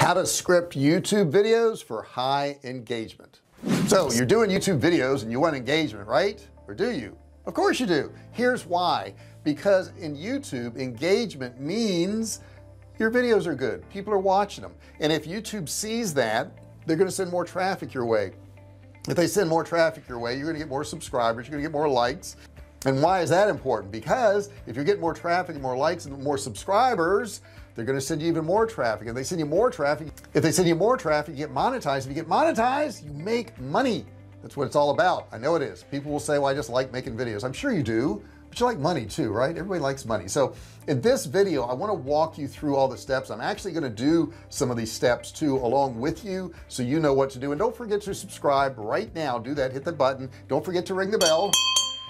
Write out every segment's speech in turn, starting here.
How to script YouTube videos for high engagement. So you're doing YouTube videos and you want engagement, right? Or do you? Of course you do. Here's why. Because in YouTube, engagement means your videos are good, people are watching them, and if YouTube sees that, they're going to send more traffic your way. If they send more traffic your way, you're going to get more subscribers, you're going to get more likes. And why is that important? Because if you're getting more traffic and more likes and more subscribers, they're going to send you even more traffic. And they send you more traffic. If they send you more traffic, you get monetized. If you get monetized, you make money. That's what it's all about. I know it is. People will say, well, I just like making videos. I'm sure you do, but you like money too, right? Everybody likes money. So in this video, I want to walk you through all the steps. I'm actually going to do some of these steps too along with you, so you know what to do. And don't forget to subscribe right now. Do that, hit the button. Don't forget to ring the bell.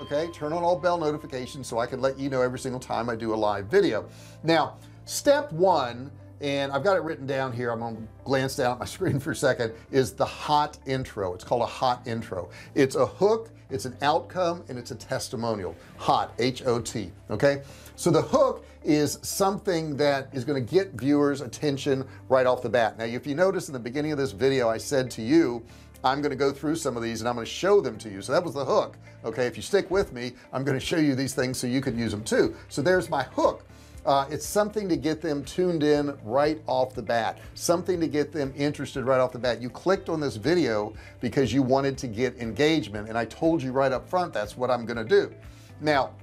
Okay, turn on all bell notifications so I can let you know every single time I do a live video. Now step one, and I've got it written down here, I'm gonna glance down at my screen for a second, is the hot intro. It's called a hot intro. It's a hook, it's an outcome, and it's a testimonial. Hot, H-O-T. Okay, so the hook is something that is going to get viewers attention right off the bat. Now if you notice in the beginning of this video I said to you, I'm going to go through some of these and I'm going to show them to you. So that was the hook. Okay, if you stick with me, I'm going to show you these things so you can use them too. So there's my hook. It's something to get them tuned in right off the bat, something to get them interested right off the bat. You clicked on this video because you wanted to get engagement, and I told you right up front that's what I'm going to do. Now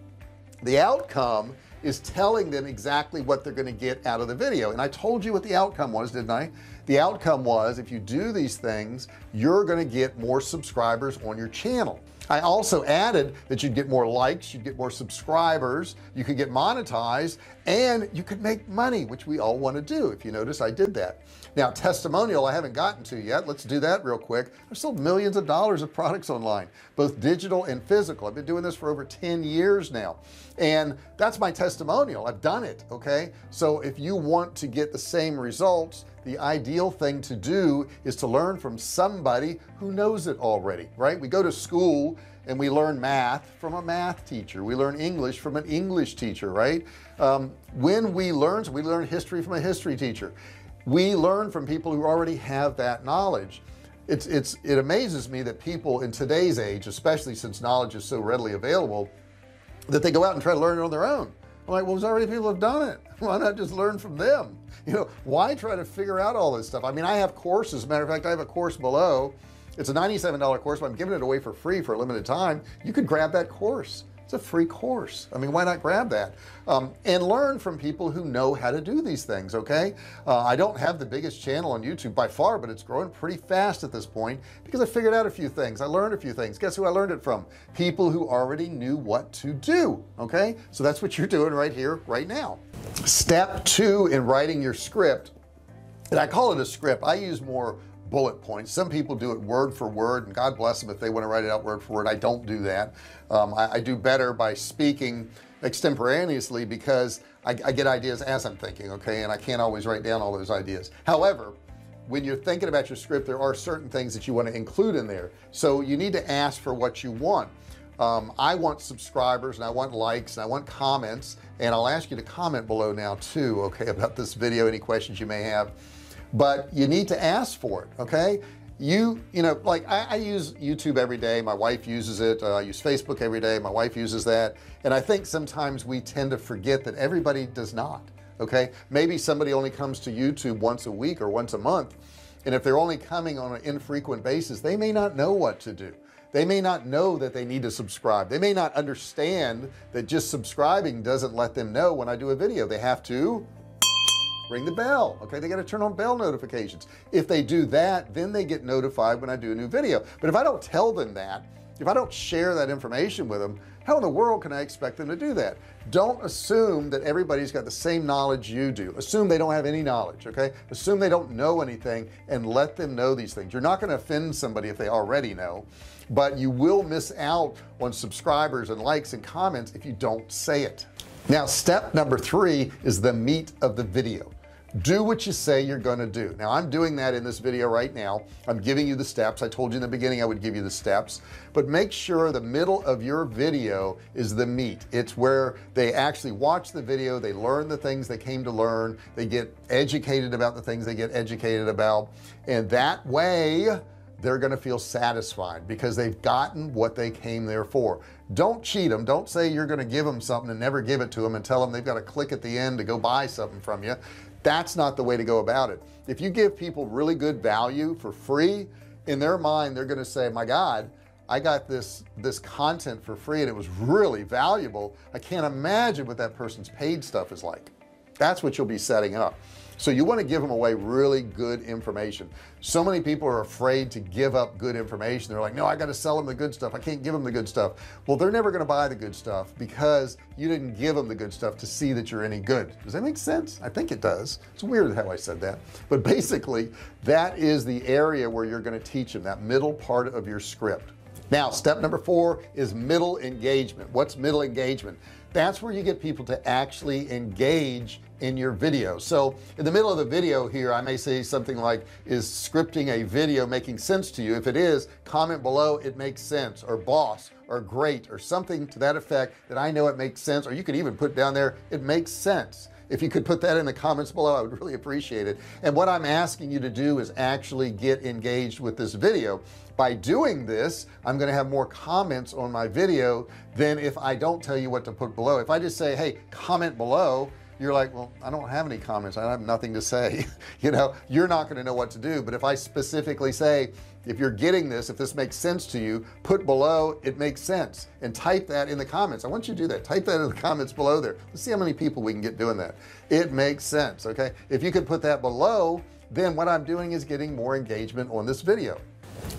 the outcome is telling them exactly what they're going to get out of the video, and I told you what the outcome was, didn't I? The outcome was, if you do these things, you're going to get more subscribers on your channel. I also added that you'd get more likes, you'd get more subscribers, you could get monetized, and you could make money, which we all want to do. If you notice, I did that. Now testimonial I haven't gotten to yet. Let's do that real quick. There's still millions of dollars of products online, both digital and physical. I've been doing this for over 10 years now, and that's my testimonial. I've done it. Okay, so if you want to get the same results, the ideal thing to do is to learn from somebody who knows it already, right? We go to school and we learn math from a math teacher, we learn English from an English teacher, right? When we learn history from a history teacher. We learn from people who already have that knowledge. It amazes me that people in today's age, especially since knowledge is so readily available, that they go out and try to learn it on their own. I'm like, well, there's already people have done it. Why not just learn from them? You know, why try to figure out all this stuff? I mean, I have courses. As a matter of fact, I have a course below. It's a $97 course, but I'm giving it away for free for a limited time. You could grab that course. It's a free course. I mean, why not grab that and learn from people who know how to do these things? Okay, I don't have the biggest channel on YouTube by far, but it's growing pretty fast at this point because I figured out a few things. I learned a few things. Guess who I learned it from? People who already knew what to do. Okay, so that's what you're doing right here right now. Step two in writing your script, and I call it a script. I use more bullet points. Some people do it word for word, and God bless them if they want to write it out word for word. I don't do that. I do better by speaking extemporaneously because I get ideas as I'm thinking. Okay, and I can't always write down all those ideas. However, when you're thinking about your script, there are certain things that you want to include in there, so you need to ask for what you want. I want subscribers, and I want likes, and I want comments, and I'll ask you to comment below now too, okay, about this video, any questions you may have. But you need to ask for it. Okay, you know, like I use YouTube every day, my wife uses it. I use Facebook every day, my wife uses that, and I think sometimes we tend to forget that everybody does not. Okay, maybe somebody only comes to YouTube once a week or once a month, and if they're only coming on an infrequent basis, they may not know what to do. They may not know that they need to subscribe. They may not understand that just subscribing doesn't let them know when I do a video. They have to ring the bell. Okay, they got to turn on bell notifications. If they do that, then they get notified when I do a new video. But if I don't tell them that, if I don't share that information with them, how in the world can I expect them to do that? Don't assume that everybody's got the same knowledge you do. Assume they don't have any knowledge. Okay, assume they don't know anything, and let them know these things. You're not going to offend somebody if they already know, but you will miss out on subscribers and likes and comments if you don't say it. Now step number three is the meat of the video. do what you say you're going to do. Now I'm doing that in this video right now. I'm giving you the steps. I told you in the beginning I would give you the steps, but make sure the middle of your video is the meat. It's where they actually watch the video, they learn the things they came to learn, they get educated about the things they get educated about, and that way they're going to feel satisfied because they've gotten what they came there for. Don't cheat them. Don't say you're going to give them something and never give it to them and tell them they've got to click at the end to go buy something from you. That's not the way to go about it. If you give people really good value for free, in their mind they're going to say, my God, I got this content for free and it was really valuable. I can't imagine what that person's paid stuff is like. That's what you'll be setting up. So you want to give them away really good information. So many people are afraid to give up good information. They're like, no, I got to sell them the good stuff. I can't give them the good stuff. Well, they're never going to buy the good stuff because you didn't give them the good stuff to see that you're any good. Does that make sense? I think it does. It's weird how I said that, but basically that is the area where you're going to teach them, that middle part of your script. Now step number 4 is middle engagement. What's middle engagement? That's where you get people to actually engage in your video. So in the middle of the video here I may say something like, is scripting a video making sense to you? If it is, comment below it makes sense, or boss, or great, or something to that effect that I know it makes sense. Or you could even put down there it makes sense. If you could put that in the comments below, I would really appreciate it. And what I'm asking you to do is actually get engaged with this video. By doing this, I'm going to have more comments on my video than if I don't tell you what to put below. If I just say, hey, comment below, you're like, well, I don't have any comments, I have nothing to say. You know, you're not going to know what to do. But if I specifically say, if you're getting this, if this makes sense to you, put below it makes sense, and type that in the comments. I want you to do that. Type that in the comments below there. Let's see how many people we can get doing that. It makes sense. Okay, if you could put that below, then what I'm doing is getting more engagement on this video.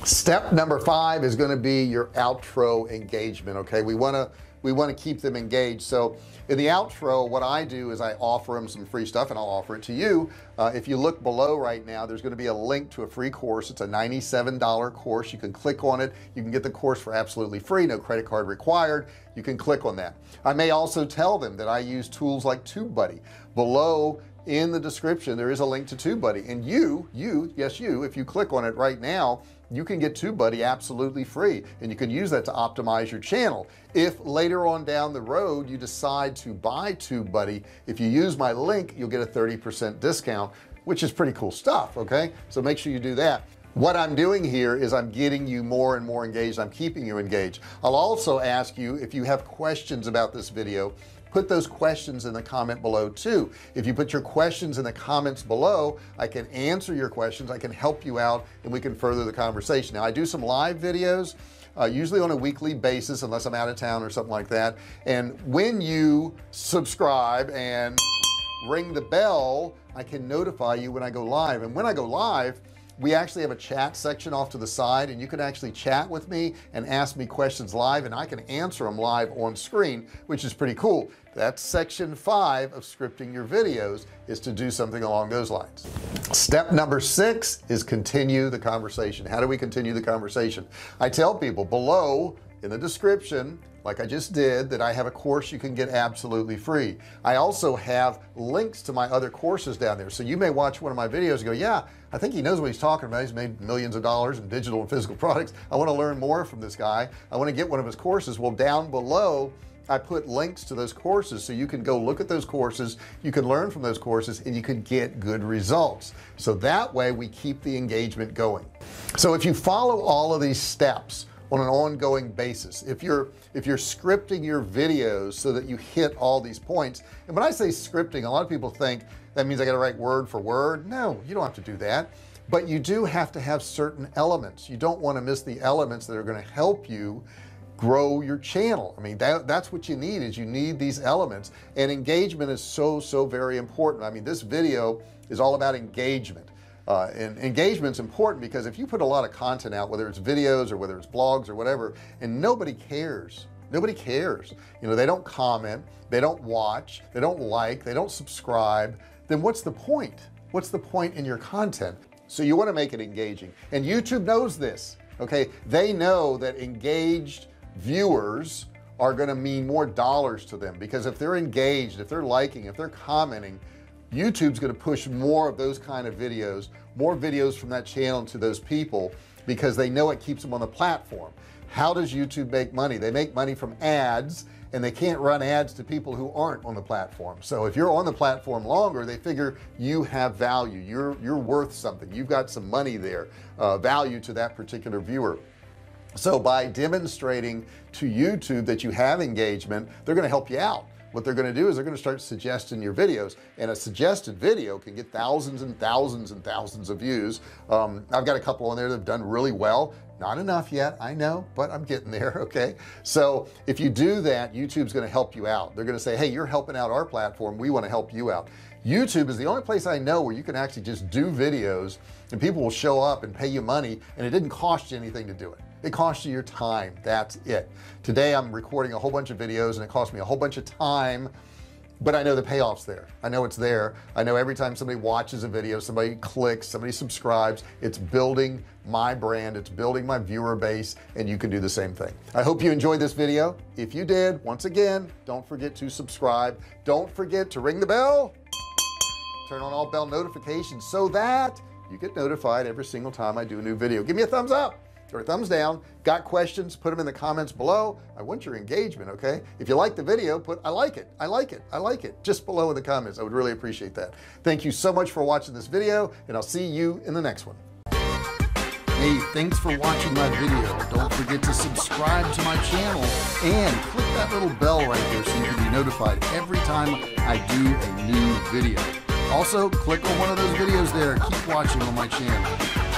Step number 5 is going to be your outro engagement. Okay, we want to keep them engaged. So in the outro, what I do is I offer them some free stuff, and I'll offer it to you. If you look below right now, there's going to be a link to a free course. It's a $97 course. You can click on it. You can get the course for absolutely free, no credit card required. You can click on that. I may also tell them that I use tools like TubeBuddy. Below in the description there is a link to TubeBuddy, and yes you, if you click on it right now, you can get TubeBuddy absolutely free, and you can use that to optimize your channel. If later on down the road you decide to buy TubeBuddy, if you use my link, you'll get a 30% discount, which is pretty cool stuff. Okay, so make sure you do that. What I'm doing here is I'm getting you more and more engaged. I'm keeping you engaged. I'll also ask you if you have questions about this video, put those questions in the comment below too. If you put your questions in the comments below, I can answer your questions, I can help you out, and we can further the conversation. Now I do some live videos usually on a weekly basis unless I'm out of town or something like that, and when you subscribe and ring the bell, I can notify you when I go live. And when I go live, we actually have a chat section off to the side, and you can actually chat with me and ask me questions live, and I can answer them live on screen, which is pretty cool. That's section 5 of scripting your videos, is to do something along those lines. Step number 6 is continue the conversation. How do we continue the conversation? I tell people below in the description, like I just did, that I have a course you can get absolutely free. I also have links to my other courses down there, so you may watch one of my videos and go, yeah, I think he knows what he's talking about. He's made millions of dollars in digital and physical products. I want to learn more from this guy. I want to get one of his courses. Well, down below I put links to those courses, so you can go look at those courses, you can learn from those courses, and you can get good results. So that way we keep the engagement going. So if you follow all of these steps on an ongoing basis, if you're scripting your videos so that you hit all these points, and when I say scripting, a lot of people think that means I got to write word for word. No, you don't have to do that, but you do have to have certain elements. You don't want to miss the elements that are going to help you grow your channel. I mean, that's what you need, is you need these elements, and engagement is so very important. I mean, this video is all about engagement. And engagement's important because if you put a lot of content out, whether it's videos or whether it's blogs or whatever, and nobody cares, you know, they don't comment, they don't watch, they don't like, they don't subscribe, then what's the point? What's the point in your content? So you want to make it engaging, and YouTube knows this. Okay, they know that engaged viewers are going to mean more dollars to them, because if they're engaged, if they're liking, if they're commenting, YouTube's going to push more of those kind of videos, more videos from that channel to those people, because they know it keeps them on the platform. How does YouTube make money? They make money from ads, and they can't run ads to people who aren't on the platform. So if you're on the platform longer, they figure you have value, you're worth something, you've got some money there, value to that particular viewer. So by demonstrating to YouTube that you have engagement, they're going to help you out. What they're going to do is they're going to start suggesting your videos, and a suggested video can get thousands and thousands and thousands of views. I've got a couple on there that have done really well. Not enough yet, I know, but I'm getting there. Okay, so if you do that, YouTube's going to help you out. They're going to say, hey, you're helping out our platform, we want to help you out. YouTube is the only place I know where you can actually just do videos and people will show up and pay you money, and it didn't cost you anything to do it. It costs you your time. That's it. Today I'm recording a whole bunch of videos and it cost me a whole bunch of time, but I know the payoff's there. I know it's there. I know every time somebody watches a video, somebody clicks, somebody subscribes, it's building my brand, it's building my viewer base, and you can do the same thing. I hope you enjoyed this video. If you did, once again, don't forget to subscribe. Don't forget to ring the bell, turn on all bell notifications so that you get notified every single time I do a new video. Give me a thumbs up or a thumbs down. Got questions, put them in the comments below. I want your engagement. Okay, if you like the video, put I like it, I like it, I like it just below in the comments. I would really appreciate that. Thank you so much for watching this video, and I'll see you in the next one. Hey, thanks for watching my video. Don't forget to subscribe to my channel and click that little bell right there so you can be notified every time I do a new video. Also, click on one of those videos there. Keep watching on my channel.